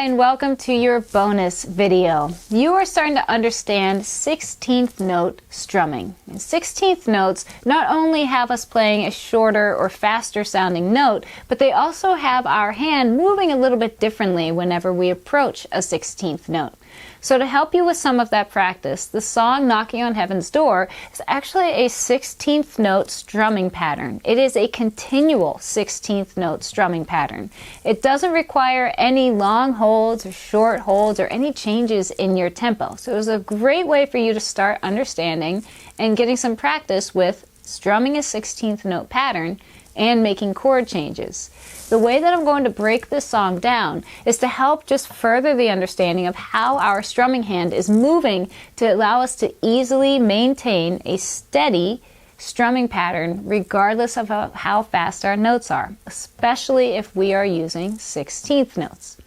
Hi, and welcome to your bonus video. You are starting to understand 16th note strumming. And 16th notes not only have us playing a shorter or faster sounding note, but they also have our hand moving a little bit differently whenever we approach a 16th note. So to help you with some of that practice, the song Knocking on Heaven's Door is actually a 16th note strumming pattern. It is a continual 16th note strumming pattern. It doesn't require any long holds or short holds or any changes in your tempo. So it was a great way for you to start understanding and getting some practice with strumming a 16th note pattern and making chord changes. The way that I'm going to break this song down is to help just further the understanding of how our strumming hand is moving to allow us to easily maintain a steady strumming pattern regardless of how fast our notes are, especially if we are using 16th notes.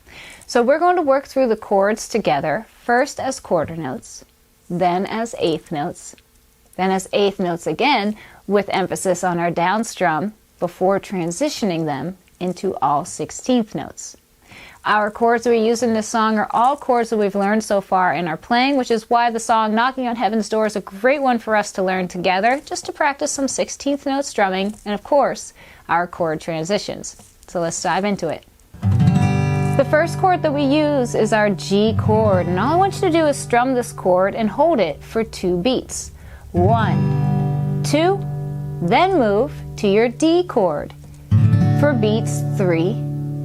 So we're going to work through the chords together, first as quarter notes, then as eighth notes, then as eighth notes again with emphasis on our down strum before transitioning them into all 16th notes. Our chords that we use in this song are all chords that we've learned so far in our playing, which is why the song Knocking on Heaven's Door is a great one for us to learn together, just to practice some 16th note strumming and, of course, our chord transitions. So let's dive into it. The first chord that we use is our G chord, and all I want you to do is strum this chord and hold it for 2 beats. 1, 2, then move to your D chord for beats 3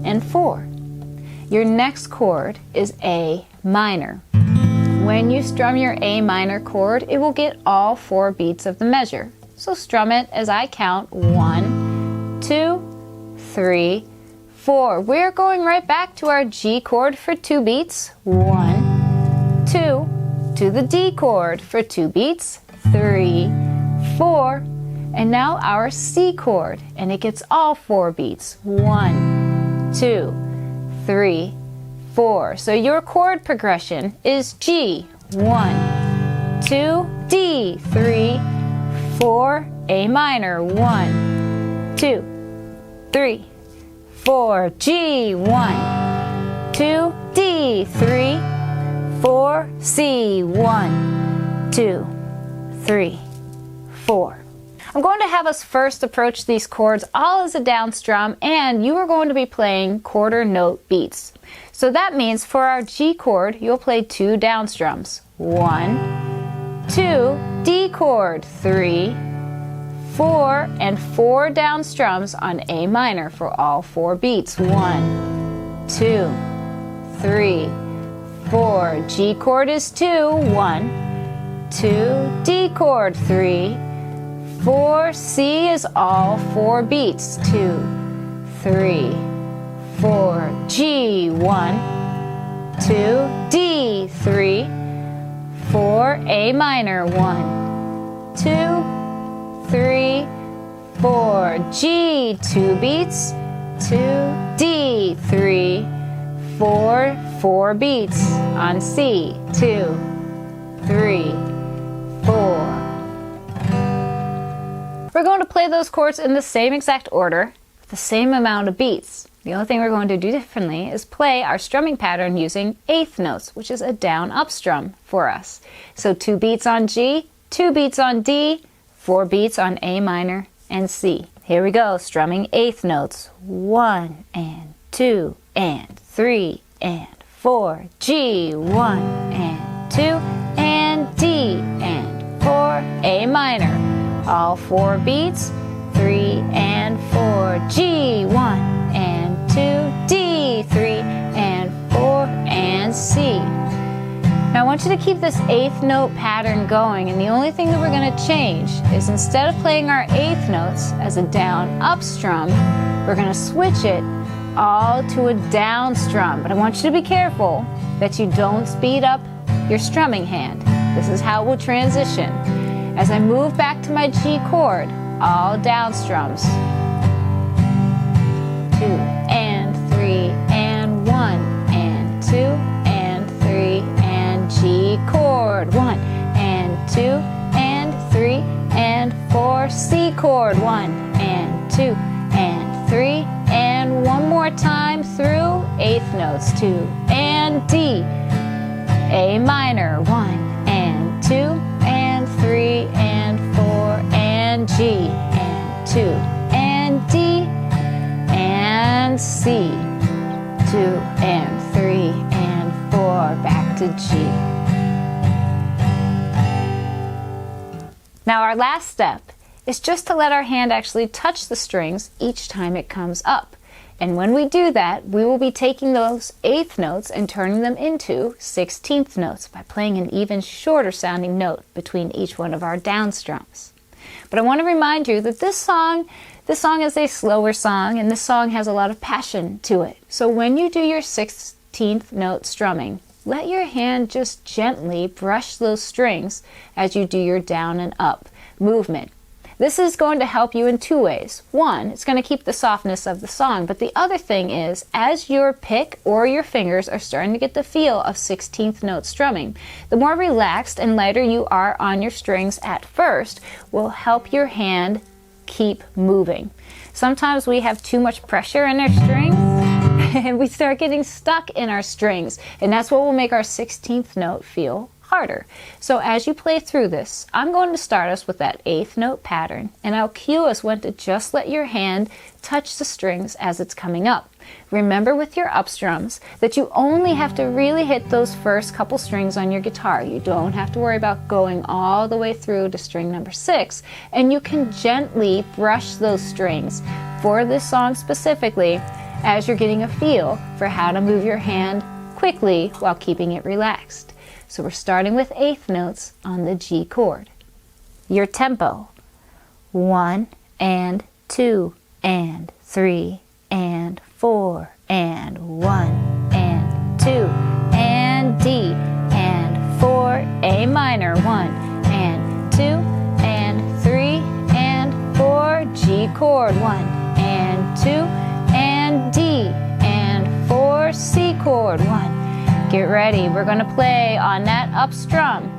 and 4. Your next chord is A minor. When you strum your A minor chord, it will get all 4 beats of the measure. So strum it as I count 1, 2, 3, 4. We're going right back to our G chord for 2 beats. 1, 2, to the D chord for 2 beats. 3, 4. And now our C chord, and it gets all 4 beats. 1, 2, 3, 4. So your chord progression is G, 1, 2, D, 3, 4, A minor, 1, 2, 3, 4, G, 1, 2, D, 3, 4, C, 1, 2, 3, 4. I'm going to have us first approach these chords all as a down strum, and you are going to be playing quarter note beats. So that means for our G chord, you'll play 2 down strums. 1, 2, D chord, 3, 4, and 4 down strums on A minor for all 4 beats. 1, 2, 3, 4. G chord is 2, 1, 2, D chord, 3, 4, C is all 4 beats. 2, 3, 4, G, 1, 2, D, 3, 4, A minor, 1, 2, 3, 4, G, 2 beats, 2, D, 3, 4, 4 beats on C, 2, 3, 4. We're going to play those chords in the same exact order, with the same amount of beats. The only thing we're going to do differently is play our strumming pattern using eighth notes, which is a down-up strum for us. So 2 beats on G, 2 beats on D, 4 beats on A minor and C. Here we go, strumming eighth notes. 1 and 2 and 3 and 4. G, 1 and 2 and D and 4, A minor. All 4 beats, 3 and 4, G, 1 and 2, D, 3 and 4, and C. Now I want you to keep this eighth note pattern going, and the only thing that we're going to change is instead of playing our eighth notes as a down-up strum, we're going to switch it all to a down strum. But I want you to be careful that you don't speed up your strumming hand. This is how we'll transition. As I move back to my G chord, all down strums. 2 and 3 and 1 and 2 and 3 and G chord. 1 and 2 and 3 and 4, C chord. 1 and 2 and 3 and one more time through eighth notes, 2 and D, A minor, 1 and 2 and 3 and 4 and G and 2 and D and C, 2 and 3 and 4, back to G. Now our last step is just to let our hand actually touch the strings each time it comes up. And when we do that, we will be taking those eighth notes and turning them into 16th notes by playing an even shorter sounding note between each one of our down strums. But I want to remind you that this song is a slower song, and this song has a lot of passion to it. So when you do your 16th note strumming, let your hand just gently brush those strings as you do your down and up movement. This is going to help you in two ways. One, it's going to keep the softness of the song, but the other thing is, as your pick or your fingers are starting to get the feel of 16th note strumming, the more relaxed and lighter you are on your strings at first will help your hand keep moving. Sometimes we have too much pressure in our strings and we start getting stuck in our strings, and that's what will make our 16th note feel harder. So as you play through this, I'm going to start us with that eighth note pattern, and I'll cue us when to just let your hand touch the strings as it's coming up. Remember with your up strums that you only have to really hit those first couple strings on your guitar. You don't have to worry about going all the way through to string number 6, and you can gently brush those strings for this song specifically as you're getting a feel for how to move your hand quickly while keeping it relaxed. So we're starting with eighth notes on the G chord. Your tempo: 1 and 2 and 3 and 4 and 1 and 2 and D and 4, A minor, 1 and 2 and 3 and 4, G chord, 1 and 2 and D and 4, C chord, 1. Get ready, we're going to play on that up strum.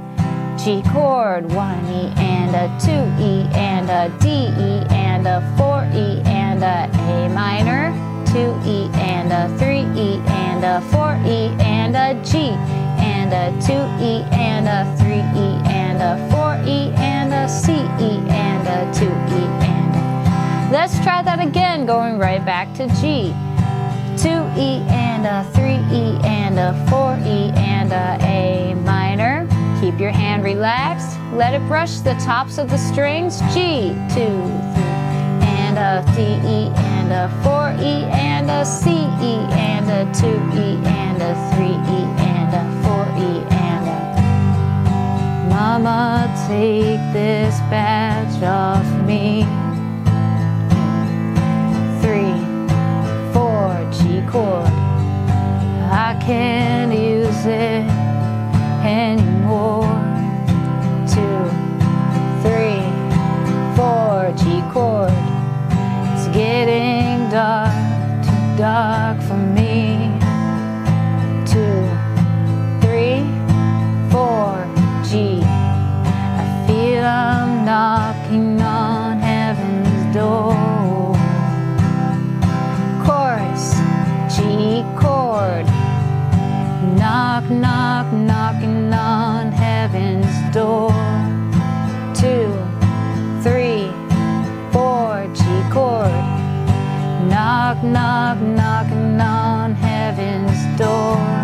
G chord, 1 E and a 2 E and a D E and a 4 E and a A minor, 2 E and a 3 E and a 4 E and a G and a 2 E and a 3 E and a 4 E and a C E and a 2 E and a. Let's try that again, going right back to G. 2 E and a 3 E and a 4 E and a minor. Keep your hand relaxed. Let it brush the tops of the strings. G, 2, 3, and a D E and a 4 E and a C E and a 2 E and a 3 E and a 4 E and a. Mama, take this badge off me. 3, 4, G chord. I can't use it anymore. 2, 3, 4, G chord. It's getting dark, too dark for me. 2, 3, 4, G. I feel I'm knocking on heaven's door. Chorus, G chord. Knock, knock, knocking on heaven's door. 2, 3, 4, G chord. Knock, knock, knocking on heaven's door.